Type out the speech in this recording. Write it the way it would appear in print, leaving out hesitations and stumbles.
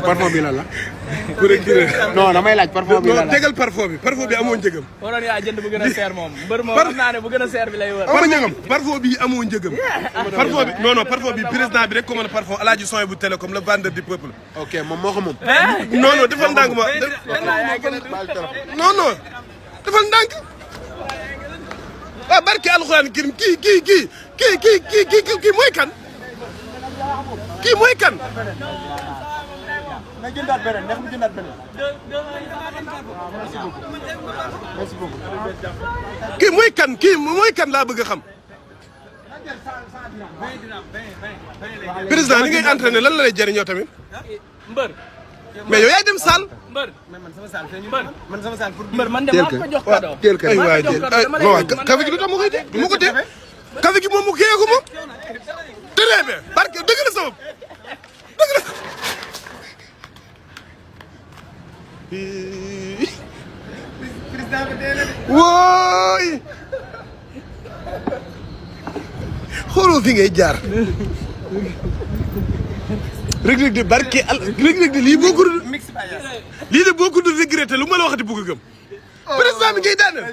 parfum bi lan la. ku rek non damay laaj parfum bi lan la. tegal parfum bi amoo njëgam. waroon yaa jënd bu gën a seer moom. mbër moom xam naa ne bu gën a seer bi lay wër. amoo njëgam parfum bi amoo njëgam. parfum bi non parfum bi président bi rek ko mën a parfum Alaaji Soy bu télécom le vendeur du peuple. ok moom moo ko moom. non defal ndànk ma. non defal ndànk. waaw barke alxuraan kii mooy kan. kii mooy kan. na jëndaat beneen ndax mu jëndaat beneen. merci beaucoup. kii mooy kan laa bëgg a xam. président li ngay entraîné lan la lay jëriñoo tamit. mbër. mais yow yaay dem salle. mbër. man sama saal feeñ. man sama saal pour mbër man de maa ko jox cadeau. teel ka aywa café gi lu tax ma koy dee. ma ko dee café gi moom mu kiyee ko moom. très bien barke dëgg la sabab dëgg la. wooy xooloo fi ngay jaar. Reug Reug de barke al Reug Reug de lii boo ko lii de boo ko regretté lu ma la waxati bëgg a gëm. président bi ngay daaneel.